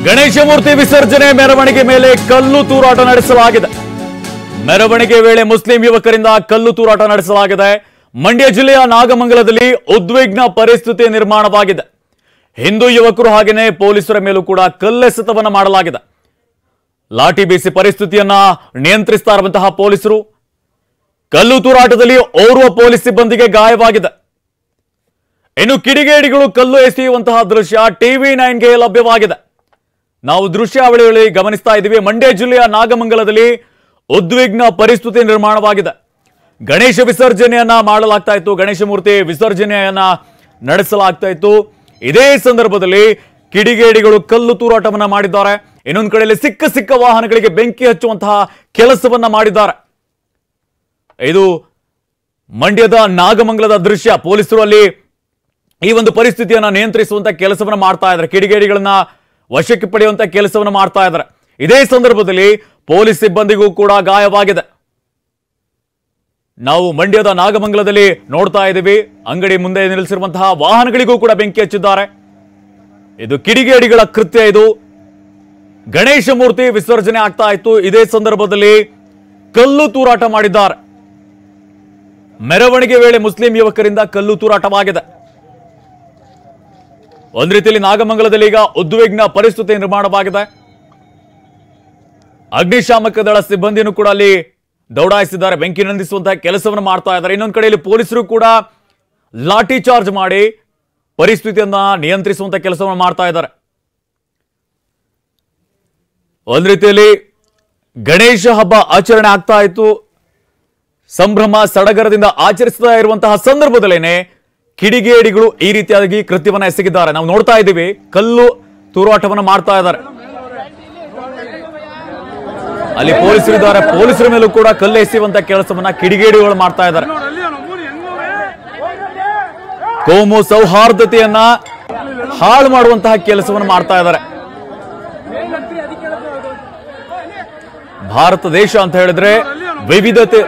ಗಣೇಶ ಮೂರ್ತಿ ವಿಸರ್ಜನೆ ಮೆರವಣಿಗೆ ಮೇಲೆ ಕಲ್ಲು ತೂರಾಟ ನಡೆಸಲಾಗಿದೆ. ಮೆರವಣಿಗೆ ವೇಳೆ ಮುಸ್ಲಿಂ ಯುವಕರಿಂದ ಕಲ್ಲು ತೂರಾಟ ನಡೆಸಲಾಗಿದೆ. ಮಂಡ್ಯ ಜಿಲ್ಲೆಯ ನಾಗಮಂಗಲದಲ್ಲಿ ಉದ್ವಿಗ್ನ ಪರಿಸ್ಥಿತಿ ನಿರ್ಮಾಣವಾಗಿದೆ. ಹಿಂದೂ ಯುವಕರು ಹಾಗೆಯೇ ಪೊಲೀಸರ ಮೇಲೂ ಕೂಡ ಕಲ್ಲೆಸೆತವನ್ನು ಮಾಡಲಾಗಿದೆ. ಲಾಠಿ ಬೀಸಿ ಪರಿಸ್ಥಿತಿಯನ್ನ ನಿಯಂತ್ರಿಸ್ತಾ ಇರುವಂತಹ ಪೊಲೀಸರು ಕಲ್ಲು ತೂರಾಟದಲ್ಲಿ ಓರ್ವ ಪೊಲೀಸ್ ಸಿಬ್ಬಂದಿಗೆ ಗಾಯವಾಗಿದೆ. ಇನ್ನು ಕಿಡಿಗೇಡಿಗಳು ಕಲ್ಲು ಎಸೆಯುವಂತಹ ದೃಶ್ಯ TV9ಗೆ ಲಭ್ಯವಾಗಿದೆ. ನಾವು ದೃಶ್ಯಾವಳಿಯಲ್ಲಿ ಗಮನಿಸ್ತಾ ಇದ್ದೀವಿ. ಮಂಡ್ಯ ಜಿಲ್ಲೆಯ ನಾಗಮಂಗಲದಲ್ಲಿ ಉದ್ವಿಗ್ನ ಪರಿಸ್ಥಿತಿ ನಿರ್ಮಾಣವಾಗಿದೆ. ಗಣೇಶ ವಿಸರ್ಜನೆಯನ್ನ ಮಾಡಲಾಗ್ತಾ ಇತ್ತು, ಗಣೇಶ ಮೂರ್ತಿ ವಿಸರ್ಜನೆಯನ್ನ ನಡೆಸಲಾಗ್ತಾ ಇತ್ತು. ಇದೇ ಸಂದರ್ಭದಲ್ಲಿ ಕಿಡಿಗೇಡಿಗಳು ಕಲ್ಲು ತೂರಾಟವನ್ನ ಮಾಡಿದ್ದಾರೆ. ಇನ್ನೊಂದು ಕಡೆಯಲ್ಲಿ ಸಿಕ್ಕ ವಾಹನಗಳಿಗೆ ಬೆಂಕಿ ಹಚ್ಚುವಂತಹ ಕೆಲಸವನ್ನ ಮಾಡಿದ್ದಾರೆ. ಇದು ಮಂಡ್ಯದ ನಾಗಮಂಗಲದ ದೃಶ್ಯ. ಪೊಲೀಸರು ಅಲ್ಲಿ ಈ ಒಂದು ಪರಿಸ್ಥಿತಿಯನ್ನ ನಿಯಂತ್ರಿಸುವಂತ ಕೆಲಸವನ್ನ ಮಾಡ್ತಾ ಇದ್ದಾರೆ. ಕಿಡಿಗೇಡಿಗಳನ್ನ ವಶಕ್ಕೆ ಪಡೆಯುವಂತ ಕೆಲಸವನ್ನು ಮಾಡ್ತಾ ಇದ್ದಾರೆ. ಇದೇ ಸಂದರ್ಭದಲ್ಲಿ ಪೊಲೀಸ್ ಸಿಬ್ಬಂದಿಗೂ ಕೂಡ ಗಾಯವಾಗಿದೆ. ನಾವು ಮಂಡ್ಯದ ನಾಗಮಂಗಲದಲ್ಲಿ ನೋಡ್ತಾ ಇದ್ದೀವಿ. ಅಂಗಡಿ ಮುಂದೆ ನಿಲ್ಲಿಸಿರುವಂತಹ ವಾಹನಗಳಿಗೂ ಕೂಡ ಬೆಂಕಿ ಹಚ್ಚಿದ್ದಾರೆ. ಇದು ಕಿಡಿಗೇಡಿಗಳ ಕೃತ್ಯ. ಇದು ಗಣೇಶ ಮೂರ್ತಿ ವಿಸರ್ಜನೆ ಆಗ್ತಾ ಇತ್ತು. ಇದೇ ಸಂದರ್ಭದಲ್ಲಿ ಕಲ್ಲು ತೂರಾಟ ಮಾಡಿದ್ದಾರೆ. ಮೆರವಣಿಗೆ ವೇಳೆ ಮುಸ್ಲಿಂ ಯುವಕರಿಂದ ಕಲ್ಲು ತೂರಾಟವಾಗಿದೆ. ಒಂದ್ ರೀತಿಯಲ್ಲಿ ನಾಗಮಂಗಲದಲ್ಲಿ ಈಗ ಉದ್ವಿಗ್ನ ಪರಿಸ್ಥಿತಿ ನಿರ್ಮಾಣವಾಗಿದೆ. ಅಗ್ನಿಶಾಮಕ ದಳ ಸಿಬ್ಬಂದಿಯನ್ನು ಕೂಡ ಅಲ್ಲಿ ದೌಡಾಯಿಸಿದ್ದಾರೆ. ಬೆಂಕಿ ನಂದಿಸುವಂತಹ ಕೆಲಸವನ್ನು ಮಾಡ್ತಾ ಇದ್ದಾರೆ. ಇನ್ನೊಂದು ಕಡೆಯಲ್ಲಿ ಪೊಲೀಸರು ಕೂಡ ಲಾಠಿ ಚಾರ್ಜ್ ಮಾಡಿ ಪರಿಸ್ಥಿತಿಯನ್ನ ನಿಯಂತ್ರಿಸುವಂತಹ ಕೆಲಸವನ್ನು ಮಾಡ್ತಾ ಇದ್ದಾರೆ. ಒಂದ್ ರೀತಿಯಲ್ಲಿ ಗಣೇಶ ಹಬ್ಬ ಆಚರಣೆ ಆಗ್ತಾ ಇತ್ತು. ಸಂಭ್ರಮ ಸಡಗರದಿಂದ ಆಚರಿಸ್ತಾ ಇರುವಂತಹ ಸಂದರ್ಭದಲ್ಲೇನೆ ಕಿಡಿಗೇಡಿಗಳು ಈ ರೀತಿಯಾಗಿ ಕೃತ್ಯವನ್ನ ಎಸಗಿದ್ದಾರೆ. ನಾವು ನೋಡ್ತಾ ಇದ್ದೀವಿ. ಕಲ್ಲು ತೂರಾಟವನ್ನು ಮಾಡ್ತಾ ಇದ್ದಾರೆ. ಅಲ್ಲಿ ಪೊಲೀಸರು ಇದ್ದಾರೆ. ಪೊಲೀಸರ ಮೇಲೂ ಕೂಡ ಕಲ್ಲು ಎಸೆಯುವಂತ ಕೆಲಸವನ್ನ ಕಿಡಿಗೇಡಿಗಳು ಮಾಡ್ತಾ ಇದ್ದಾರೆ. ಕೋಮು ಸೌಹಾರ್ದತೆಯನ್ನ ಹಾಳು ಮಾಡುವಂತಹ ಕೆಲಸವನ್ನು ಮಾಡ್ತಾ ಇದ್ದಾರೆ. ಭಾರತ ದೇಶ ಅಂತ ಹೇಳಿದ್ರೆ ವಿವಿಧತೆ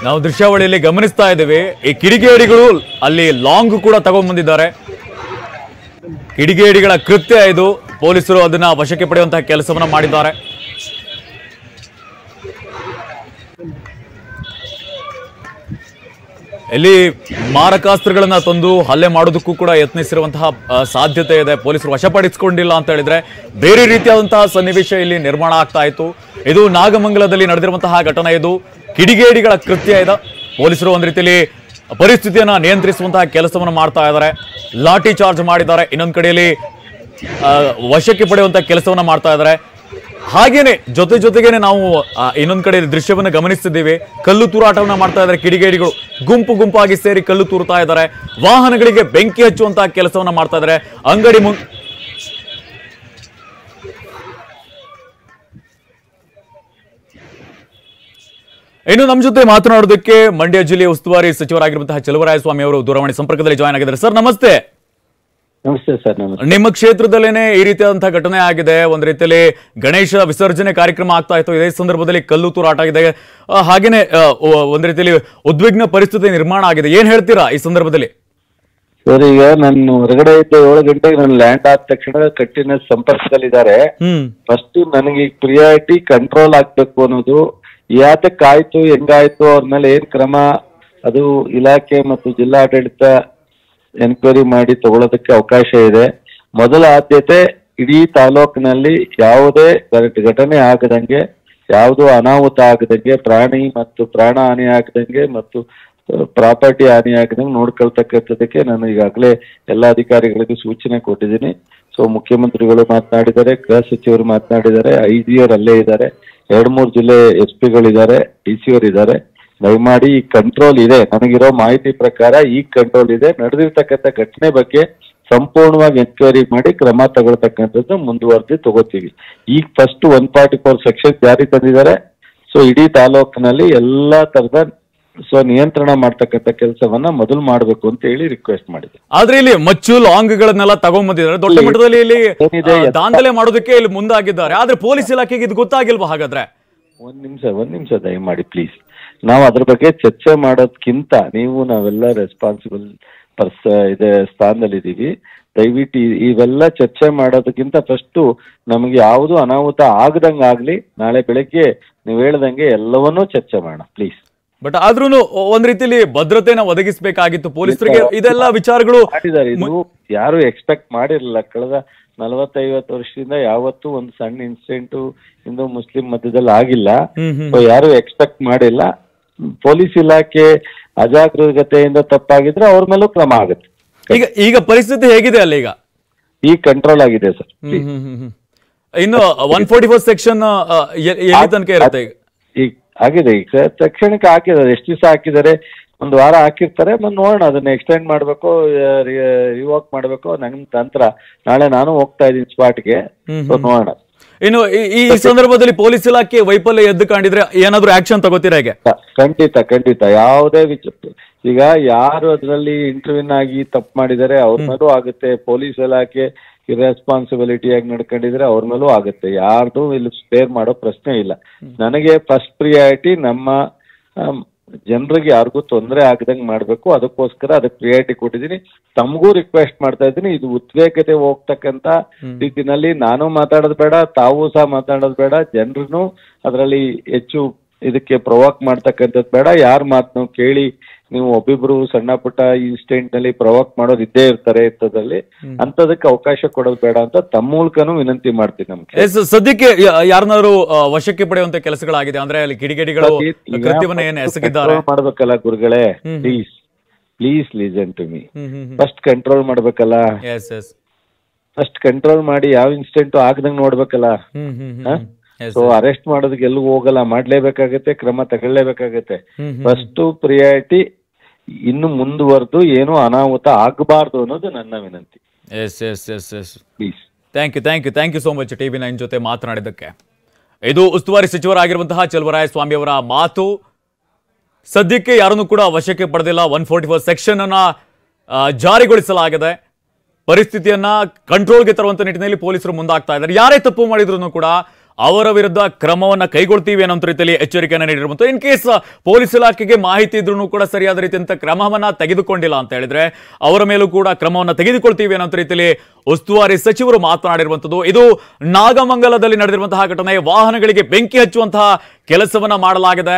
ನಾವು ದೃಶ್ಯಾವಳಿಯಲ್ಲಿ ಗಮನಿಸ್ತಾ ಇದ್ದೇವೆ. ಈ ಕಿಡಿಗೇಡಿಗಳು ಅಲ್ಲಿ ಲಾಂಗ್ ಕೂಡ ತಗೊಂಡ್ಬಂದಿದ್ದಾರೆ. ಕಿಡಿಗೇಡಿಗಳ ಕೃತ್ಯ ಇದು. ಪೊಲೀಸರು ಅದನ್ನ ವಶಕ್ಕೆ ಪಡೆಯುವಂತಹ ಕೆಲಸವನ್ನ ಮಾಡಿದ್ದಾರೆ. ಇಲ್ಲಿ ಮಾರಕಾಸ್ತ್ರಗಳನ್ನ ತಂದು ಹಲ್ಲೆ ಮಾಡೋದಕ್ಕೂ ಕೂಡ ಯತ್ನಿಸಿರುವಂತಹ ಸಾಧ್ಯತೆ ಇದೆ. ಪೊಲೀಸರು ವಶಪಡಿಸಿಕೊಂಡಿಲ್ಲ ಅಂತ ಹೇಳಿದ್ರೆ ಬೇರೆ ರೀತಿಯಾದಂತಹ ಸನ್ನಿವೇಶ ಇಲ್ಲಿ ನಿರ್ಮಾಣ ಆಗ್ತಾ ಇತ್ತು. ಇದು ನಾಗಮಂಗಲದಲ್ಲಿ ನಡೆದಿರುವಂತಹ ಘಟನೆ. ಇದು ಕಿಡಿಗೇಡಿಗಳ ಕೃತ್ಯ ಇದೆ. ಪೊಲೀಸರು ಒಂದ್ ರೀತಿಯಲ್ಲಿ ಪರಿಸ್ಥಿತಿಯನ್ನ ನಿಯಂತ್ರಿಸುವಂತಹ ಕೆಲಸವನ್ನು ಮಾಡ್ತಾ ಇದ್ದಾರೆ. ಲಾಠಿ ಚಾರ್ಜ್ ಮಾಡಿದ್ದಾರೆ. ಇನ್ನೊಂದು ಕಡೆಯಲ್ಲಿ ವಶಕ್ಕೆ ಪಡೆಯುವಂತಹ ಕೆಲಸವನ್ನ ಮಾಡ್ತಾ ಇದ್ದಾರೆ. ಹಾಗೇನೆ ಜೊತೆಗೇನೆ ನಾವು ಇನ್ನೊಂದ್ ಕಡೆ ದೃಶ್ಯವನ್ನ ಗಮನಿಸ್ತಿದ್ದೀವಿ. ಕಲ್ಲು ತೂರಾಟವನ್ನ ಮಾಡ್ತಾ ಇದ್ದಾರೆ ಕಿಡಿಗೇಡಿಗಳು. ಗುಂಪಾಗಿ ಸೇರಿ ಕಲ್ಲು ತೂರ್ತಾ ಇದ್ದಾರೆ. ವಾಹನಗಳಿಗೆ ಬೆಂಕಿ ಹಚ್ಚುವಂತಹ ಕೆಲಸವನ್ನ ಮಾಡ್ತಾ ಇದ್ದಾರೆ. ಅಂಗಡಿ ಇನ್ನು ನಮ್ಮ ಜೊತೆ ಮಾತನಾಡೋದಕ್ಕೆ ಮಂಡ್ಯ ಜಿಲ್ಲೆಯ ಉಸ್ತುವಾರಿ ಸಚಿವರಾಗಿರುವಂತಹ ಚಲುವರಾಯಸ್ವಾಮಿ ಅವರು ದೂರವಾಣಿ ಸಂಪರ್ಕದಲ್ಲಿ ಜಾಯ್ನ್ ಆಗಿದ್ದಾರೆ. ಸರ್ ನಮಸ್ತೆ. ನಮಸ್ತೆ ಸರ್. ನಮಸ್ತೆ. ನಿಮ್ಮ ಕ್ಷೇತ್ರದಲ್ಲೇನೆ ಈ ರೀತಿಯಾದಂತಹ ಘಟನೆ ಆಗಿದೆ. ಒಂದ್ ರೀತಿಯಲ್ಲಿ ಗಣೇಶ ವಿಸರ್ಜನೆ ಕಾರ್ಯಕ್ರಮ ಆಗ್ತಾ ಇತ್ತು. ಇದೇ ಸಂದರ್ಭದಲ್ಲಿ ಕಲ್ಲು ತೂರಾಟ ಆಗಿದೆ. ಹಾಗೇನೆ ಒಂದ್ ರೀತಿಯಲ್ಲಿ ಉದ್ವಿಗ್ನ ಪರಿಸ್ಥಿತಿ ನಿರ್ಮಾಣ ಆಗಿದೆ. ಏನ್ ಹೇಳ್ತೀರಾ ಈ ಸಂದರ್ಭದಲ್ಲಿ? ಸರ್, ಈಗ ನಾನು ಹೊರಗಡೆ ಇದ್ದ 7 ಗಂಟೆಗೆ ನಾನು ಲ್ಯಾಂಡ್ ಆದ ತಕ್ಷಣ ಕಟ್ಟಿನ ಸಂಪರ್ಕದಲ್ಲಿದ್ದಾರೆ. ಫಸ್ಟ್ ನನಗೆ ಪ್ರಿಯಾರಿಟಿ ಕಂಟ್ರೋಲ್ ಆಗ್ಬೇಕು ಅನ್ನೋದು, ಯಾತಕ್ಕಾಯ್ತು ಹೆಂಗಾಯ್ತು ಅವ್ರ ಮೇಲೆ ಏನ್ ಕ್ರಮ, ಅದು ಇಲಾಖೆ ಮತ್ತು ಜಿಲ್ಲಾಡಳಿತ ಎನ್ಕ್ವೈರಿ ಮಾಡಿ ತಗೊಳ್ಳೋದಕ್ಕೆ ಅವಕಾಶ ಇದೆ. ಮೊದಲ ಆದ್ಯತೆ ಇಡೀ ತಾಲೂಕಿನಲ್ಲಿ ಯಾವುದೇ ಘಟನೆ ಆಗದಂಗೆ, ಯಾವುದೋ ಅನಾಹುತ ಆಗದಂಗೆ, ಪ್ರಾಣಿ ಮತ್ತು ಪ್ರಾಣ ಹಾನಿ ಆಗದಂಗೆ ಮತ್ತು ಪ್ರಾಪರ್ಟಿ ಹಾನಿ ಆಗದಂಗೆ ನೋಡ್ಕೊಳ್ತಕ್ಕಂಥದಕ್ಕೆ ನಾನು ಈಗಾಗಲೇ ಎಲ್ಲ ಅಧಿಕಾರಿಗಳಿಗೂ ಸೂಚನೆ ಕೊಟ್ಟಿದ್ದೀನಿ. ಸೊ ಮುಖ್ಯಮಂತ್ರಿಗಳು ಮಾತನಾಡಿದ್ದಾರೆ, ಗೃಹ ಸಚಿವರು ಮಾತನಾಡಿದ್ದಾರೆ, IG ಅವರು ಅಲ್ಲೇ ಇದ್ದಾರೆ, 2-3 ಜಿಲ್ಲೆ SP ಗಳಿದ್ದಾರೆ, DC ಅವರು ಇದ್ದಾರೆ. ದಯಮಾಡಿ ಈ ಕಂಟ್ರೋಲ್ ಇದೆ, ನನಗಿರೋ ಮಾಹಿತಿ ಪ್ರಕಾರ ಈ ಕಂಟ್ರೋಲ್ ಇದೆ. ನಡೆದಿರ್ತಕ್ಕಂಥ ಘಟನೆ ಬಗ್ಗೆ ಸಂಪೂರ್ಣವಾಗಿ ಎನ್ಕ್ವೈರಿ ಮಾಡಿ ಕ್ರಮ ತಗೊಳ್ತಕ್ಕಂಥದ್ದು ಮುಂದುವರೆದು ತಗೋತೀವಿ. ಈಗ ಫಸ್ಟ್ 144 ಸೆಕ್ಷನ್ ಜಾರಿ ತಂದಿದ್ದಾರೆ. ಸೊ ಇಡೀ ತಾಲೂಕಿನಲ್ಲಿ ಎಲ್ಲಾ ತರದ ನಿಯಂತ್ರಣ ಮಾಡ್ತಕ್ಕಂಥ ಕೆಲಸವನ್ನ ಮೊದಲು ಮಾಡ್ಬೇಕು ಅಂತ ಹೇಳಿ ರಿಕ್ವೆಸ್ಟ್ ಮಾಡಿದೆ. ಆದ್ರೆ ಇಲ್ಲಿ ಮಚ್ಚು ಲಾಂಗ್ಗಳನ್ನೆಲ್ಲ ತಗೊಂಡ್ಬಂದಿದ್ದಾರೆ. ದೊಡ್ಡ ಮಟ್ಟದಲ್ಲಿ ಇಲ್ಲಿ ದಾಂಧಲೆ ಮಾಡೋದಕ್ಕೆ ಇಲ್ಲಿ ಮುಂದಾಗಿದ್ದಾರೆ. ಆದ್ರೆ ಪೊಲೀಸ್ ಇಲಾಖೆಗೆ ಇದು ಗೊತ್ತಾಗಿಲ್ವಾ? ಹಾಗಾದ್ರೆ ಒಂದ್ ನಿಮಿಷ ದಯಮಾಡಿ ಪ್ಲೀಸ್. ನಾವು ಅದ್ರ ಬಗ್ಗೆ ಚರ್ಚೆ ಮಾಡೋದ್ಕಿಂತ ನಾವೆಲ್ಲ ರೆಸ್ಪಾನ್ಸಿಬಲ್ ಸ್ಥಾನದಲ್ಲಿದ್ದೀವಿ. ದಯವಿಟ್ಟು ಇವೆಲ್ಲ ಚರ್ಚೆ ಮಾಡೋದಕ್ಕಿಂತ ಫಸ್ಟ್ ನಮಗೆ ಯಾವುದು ಅನಾಹುತ ಆಗದಂಗಾಗ್ಲಿ, ನಾಳೆ ಬೆಳಗ್ಗೆ ನೀವು ಹೇಳ್ದಂಗೆ ಎಲ್ಲವನ್ನೂ ಚರ್ಚೆ ಮಾಡೋಣ ಪ್ಲೀಸ್. ಬಟ್ ಆದ್ರೂ ಒಂದ್ ರೀತಿಯಲ್ಲಿ ಭದ್ರತೆನ ಒದಗಿಸಬೇಕಾಗಿತ್ತು ಪೊಲೀಸರಿಗೆ. ಇದೆಲ್ಲ ವಿಚಾರಗಳು ಮಾಡಿದ್ದಾರೆ. ಇದು ಯಾರು ಎಕ್ಸ್ಪೆಕ್ಟ್ ಮಾಡಿರಲಿಲ್ಲ. ಕಳೆದ 40-50 ವರ್ಷದಿಂದ ಯಾವತ್ತೂ ಒಂದು ಸಣ್ಣ ಇನ್ಸಿಡೆಂಟ್ ಹಿಂದೂ ಮುಸ್ಲಿಂ ಮಧ್ಯದಲ್ಲಿ ಆಗಿಲ್ಲ. ಯಾರು ಎಕ್ಸ್ಪೆಕ್ಟ್ ಮಾಡಿಲ್ಲ. ಪೊಲೀಸ್ ಇಲಾಖೆ ಅಜಾಗರೂಕತೆಯಿಂದ ತಪ್ಪಾಗಿದ್ರೆ ಅವ್ರ ಮೇಲೂ ಕ್ರಮ ಆಗುತ್ತೆ. ಈಗ ಪರಿಸ್ಥಿತಿ ಹೇಗಿದೆ ಅಲ್ಲ? ಈಗ ಕಂಟ್ರೋಲ್ ಆಗಿದೆ ಸರ್. ಇನ್ನು 144 ಸೆಕ್ಷನ್ ಎಲ್ಲಿ ತನಕ ಇರುತ್ತೆ? ಈಗ ಆಗಿದೆ. ಈಗ ತಕ್ಷಣಕ್ಕೆ ಹಾಕಿದ್ದಾರೆ. ಎಷ್ಟು ದಿವಸ ಹಾಕಿದ್ದಾರೆ? 1 ವಾರ ಹಾಕಿರ್ತಾರೆ. ನೋಡೋಣ, ಅದನ್ನ ಎಕ್ಸ್ಟೆಂಡ್ ಮಾಡ್ಬೇಕು, ರಿವೋಕ್ ಮಾಡ್ಬೇಕು, ನನ್ ತಂತ್ರ. ನಾಳೆ ನಾನು ಹೋಗ್ತಾ ಇದ್ದೀನಿ ಸ್ಪಾಟ್ಗೆ. ನೋಡೋಣ. ಇನ್ನು ಈ ಸಂದರ್ಭದಲ್ಲಿ ಪೊಲೀಸ್ ಇಲಾಖೆ ವೈಫಲ್ಯ ಎದ್ದು ಕಂಡಿದ್ರೆ ಏನಾದ್ರು ಆಕ್ಷನ್ ತಗೋತೀರಾ? ಹೇಗೆ? ಖಂಡಿತ ಯಾವುದೇ ಈಗ ಯಾರು ಅದರಲ್ಲಿ ಇಂಟರ್ವ್ಯೂನ್ ಆಗಿ ತಪ್ಪು ಮಾಡಿದ್ದಾರೆ ಅವ್ರ ಮೇಲೂ ಆಗುತ್ತೆ. ಪೊಲೀಸ್ ಇಲಾಖೆ ಇರೆಸ್ಪಾನ್ಸಿಬಿಲಿಟಿಯಾಗಿ ನಡ್ಕೊಂಡಿದ್ರೆ ಅವ್ರ ಮೇಲೂ ಆಗುತ್ತೆ. ಯಾರ್ದು ಇಲ್ಲಿ ಸ್ಪೇರ್ ಮಾಡೋ ಪ್ರಶ್ನೆ ಇಲ್ಲ. ನನಗೆ ಫಸ್ಟ್ ಪ್ರಿಯಾರಿಟಿ ನಮ್ಮ ಜನರಿಗೆ ಯಾರಿಗೂ ತೊಂದರೆ ಆಗದಂಗೆ ಮಾಡ್ಬೇಕು. ಅದಕ್ಕೋಸ್ಕರ ಅದಕ್ಕೆ ಪ್ರಿಯಾರಿಟಿ ಕೊಟ್ಟಿದ್ದೀನಿ. ತಮಗೂ ರಿಕ್ವೆಸ್ಟ್ ಮಾಡ್ತಾ ಇದ್ದೀನಿ, ಇದು ಉದ್ವೇಗತೆ ಹೋಗ್ತಕ್ಕಂತ ರೀತಿನಲ್ಲಿ ನಾನು ಮಾತಾಡೋದು ಬೇಡ, ತಾವು ಸಹ ಮಾತಾಡೋದು ಬೇಡ. ಜನರನ್ನು ಅದರಲ್ಲಿ ಹೆಚ್ಚು ಇದಕ್ಕೆ ಪ್ರೊವೋಕ್ ಮಾಡ್ತಕ್ಕಂಥದ್ದು ಬೇಡ. ಯಾರ ಮಾತನ್ನು ಕೇಳಿ ನೀವು ಒಬ್ಬಿಬ್ರು ಸಣ್ಣ ಪುಟ್ಟ ಇನ್ಸಿಡೆಂಟ್ ನಲ್ಲಿ ಪ್ರೊವೋಕ್ ಮಾಡೋರು ಇದ್ದೇ ಇರ್ತಾರೆ. ಇಂಥದ್ದಲ್ಲಿ ಅಂತದಕ್ಕೆ ಅವಕಾಶ ಕೊಡೋದು ಬೇಡ ಅಂತ ತಮ್ಮ ಮೂಲಕನೂ ವಿನಂತಿ ಮಾಡ್ತೀನಿ. ನಮ್ಗೆ ಸದ್ಯಕ್ಕೆ ಯಾರನ್ನಾರು ವಶಕ್ಕೆ ಪಡೆಯುವಂತ ಕೆಲಸಗಳಾಗಿದೆ ಅಂದ್ರೆ ಅಲ್ಲಿ ಕಿಡಿಗೇಡಿಗಳು ಕೃತ್ಯವನ್ನ ಏನು ಎಸಗಿದ್ದಾರೆ ಮಾಡ್ಬೇಕಲ್ಲ ಗುರುಗಳೇ. Please listen to me. First control ಮಾಡ್ಬೇಕಲ್ಲ. ಫಸ್ಟ್ ಕಂಟ್ರೋಲ್ ಮಾಡಿ ಯಾವ ಇನ್ಸಿಡೆಂಟ್ ಆಗದಂಗ್ ನೋಡ್ಬೇಕಲ್ಲ. ಸೊ ಅರೆಸ್ಟ್ ಮಾಡೋದಕ್ಕೆ ಎಲ್ಲೂ ಹೋಗಲ್ಲ, ಮಾಡ್ಲೇಬೇಕಾಗತ್ತೆ, ಕ್ರಮ ತಗೊಳ್ಳೇಬೇಕಾಗತ್ತೆ. ಫಸ್ಟ್ ಪ್ರಿಯಾರಿಟಿ ಇನ್ನು ಮುಂದುವರೆದು ಏನು ಅನಾಹುತ ಆಗಬಾರ್ದು ಅನ್ನೋದು ನನ್ನ ವಿನಂತಿ. Please. Thank you so much TV9 ಜೊತೆ ಮಾತನಾಡಿದ್ದಕ್ಕೆ. ಇದು ಉಸ್ತುವಾರಿ ಸಚಿವರಾಗಿರುವಂತಹ ಚಲುವರಾಯಸ್ವಾಮಿ ಅವರ ಮಾತು. ಸದ್ಯಕ್ಕೆ ಯಾರನ್ನು ಕೂಡ ವಶಕ್ಕೆ ಪಡೆದಿಲ್ಲ. 144 ಸೆಕ್ಷನ್ ಅನ್ನ ಜಾರಿಗೊಳಿಸಲಾಗಿದೆ. ಪರಿಸ್ಥಿತಿಯನ್ನ ಕಂಟ್ರೋಲ್ಗೆ ತರುವಂತ ನಿಟ್ಟಿನಲ್ಲಿ ಪೊಲೀಸರು ಮುಂದಾಗ್ತಾ ಇದ್ದಾರೆ. ಯಾರೇ ತಪ್ಪು ಮಾಡಿದ್ರು ಕೂಡ ಅವರ ವಿರುದ್ಧ ಕ್ರಮವನ್ನ ಕೈಗೊಳ್ತೀವಿ ಅನ್ನೋ ರೀತಿಯಲ್ಲಿ ಎಚ್ಚರಿಕೆಯನ್ನು ನೀಡಿರುವಂತ. ಇನ್ ಕೇಸ್ ಪೊಲೀಸ್ ಇಲಾಖೆಗೆ ಮಾಹಿತಿ ಇದ್ರೂ ಕೂಡ ಸರಿಯಾದ ರೀತಿಯಂತ ಕ್ರಮವನ್ನ ತೆಗೆದುಕೊಂಡಿಲ್ಲ ಅಂತ ಹೇಳಿದ್ರೆ ಅವರ ಮೇಲೂ ಕೂಡ ಕ್ರಮವನ್ನ ತೆಗೆದುಕೊಳ್ತೀವಿ ಅನ್ನೋ ರೀತಿಯಲ್ಲಿ ಉಸ್ತುವಾರಿ ಸಚಿವರು ಮಾತನಾಡಿರುವಂತದ್ದು. ಇದು ನಾಗಮಂಗಲದಲ್ಲಿ ನಡೆದಿರುವಂತಹ ಘಟನೆ. ವಾಹನಗಳಿಗೆ ಬೆಂಕಿ ಹಚ್ಚುವಂತಹ ಕೆಲಸವನ್ನ ಮಾಡಲಾಗಿದೆ.